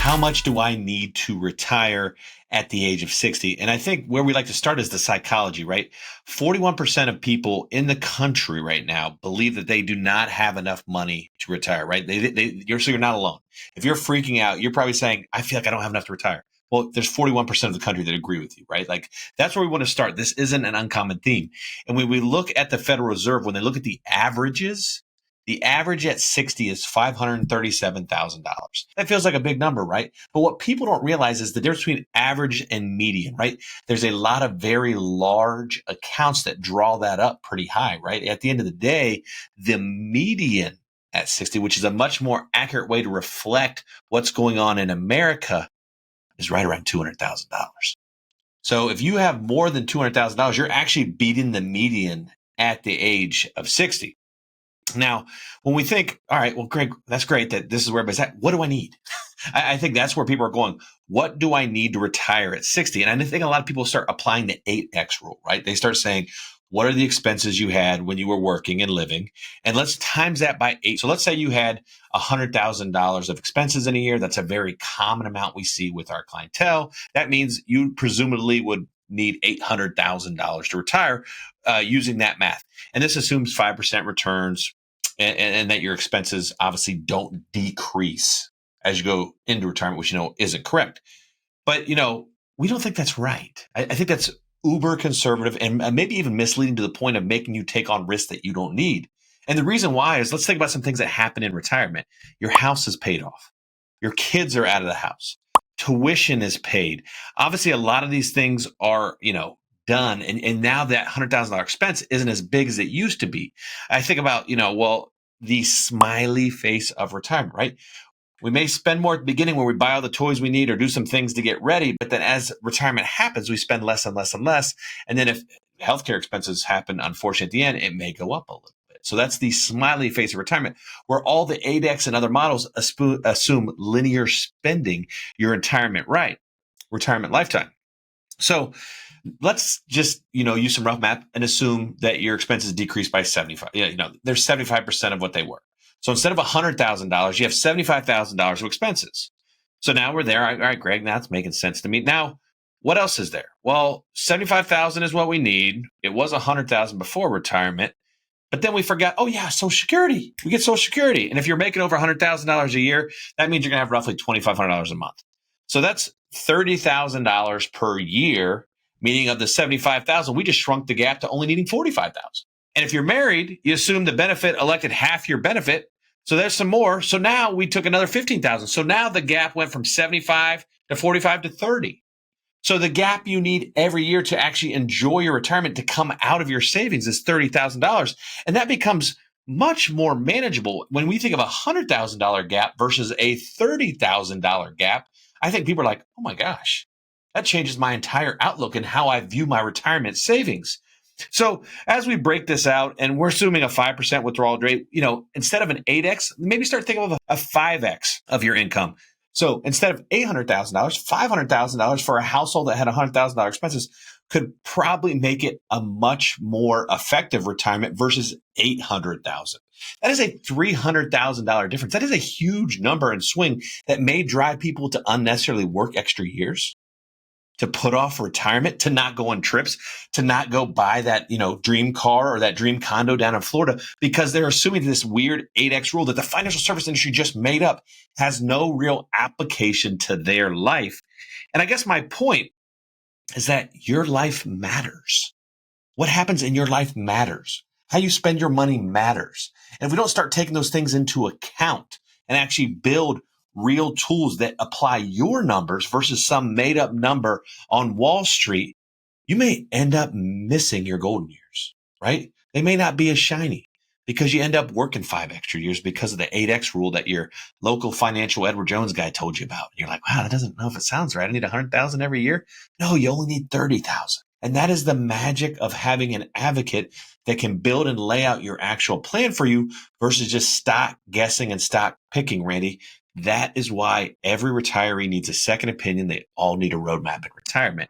how much do I need to retire at the age of 60? And I think where we like to start is the psychology, right? 41% of people in the country right now believe that they do not have enough money to retire, right? So you're not alone. If you're freaking out, you're probably saying, I feel like I don't have enough to retire. Well, there's 41% of the country that agree with you, right? Like that's where we want to start. This isn't an uncommon theme. And when we look at the Federal Reserve, when they look at the averages, the average at 60 is $537,000. That feels like a big number, right? But what people don't realize is the difference between average and median, right? There's a lot of very large accounts that draw that up pretty high, right? At the end of the day, the median at 60, which is a much more accurate way to reflect what's going on in America, is right around $200,000. So if you have more than $200,000, you're actually beating the median at the age of 60. Now, when we think, all right, well, Greg, that's great that this is where everybody's at. What do I need? I think that's where people are going. What do I need to retire at 60? And I think a lot of people start applying the 8X rule, right? They start saying, what are the expenses you had when you were working and living? And let's times that by 8. So let's say you had $100,000 of expenses in a year. That's a very common amount we see with our clientele. That means you presumably would need $800,000 to retire using that math. And this assumes 5% returns and that your expenses obviously don't decrease as you go into retirement, which isn't correct. But we don't think that's right. I think that's uber conservative and maybe even misleading to the point of making you take on risks that you don't need. And the reason why is, let's think about some things that happen in retirement. Your house is paid off. Your kids are out of the house. Tuition is paid. Obviously, a lot of these things are, done. And now that $100,000 expense isn't as big as it used to be. I think about, the smiley face of retirement, right? We may spend more at the beginning where we buy all the toys we need or do some things to get ready. But then as retirement happens, we spend less and less and less. And then if healthcare expenses happen, unfortunately, at the end, it may go up a little bit. So that's the smiley face of retirement, where all the ADEX and other models assume linear spending your retirement lifetime. So let's just, use some rough math and assume that your expenses decrease by 75. They're 75% of what they were. So instead of $100,000, you have $75,000 of expenses. So now we're there. All right, Greg, that's making sense to me. Now, what else is there? Well, $75,000 is what we need. It was $100,000 before retirement. But then we forgot, Social Security. We get Social Security. And if you're making over $100,000 a year, that means you're going to have roughly $2,500 a month. So that's $30,000 per year, meaning of the $75,000, we just shrunk the gap to only needing $45,000. And if you're married, you assume the benefit elected half your benefit. So there's some more. So now we took another $15,000. So now the gap went from 75 to 45 to 30. So the gap you need every year to actually enjoy your retirement to come out of your savings is $30,000. And that becomes much more manageable when we think of a $100,000 gap versus a $30,000 gap. I think people are like, oh my gosh, that changes my entire outlook and how I view my retirement savings. So as we break this out and we're assuming a 5% withdrawal rate, instead of an 8X, maybe start thinking of a 5X of your income. So instead of $800,000, $500,000 for a household that had $100,000 expenses could probably make it a much more effective retirement versus $800,000. That is a $300,000 difference. That is a huge number and swing that may drive people to unnecessarily work extra years, to put off retirement, to not go on trips, to not go buy that, dream car or that dream condo down in Florida, because they're assuming this weird 8X rule that the financial service industry just made up has no real application to their life. And I guess my point is that your life matters. What happens in your life matters. How you spend your money matters. And if we don't start taking those things into account and actually build real tools that apply your numbers versus some made up number on Wall Street, you may end up missing your golden years, right? They may not be as shiny because you end up working 5 extra years because of the 8X rule that your local financial Edward Jones guy told you about. You're like, wow, that doesn't know if it sounds right. I need 100,000 every year. No, you only need 30,000. And that is the magic of having an advocate that can build and lay out your actual plan for you versus just stock guessing and stock picking, Randy. That is why every retiree needs a second opinion. They all need a roadmap in retirement.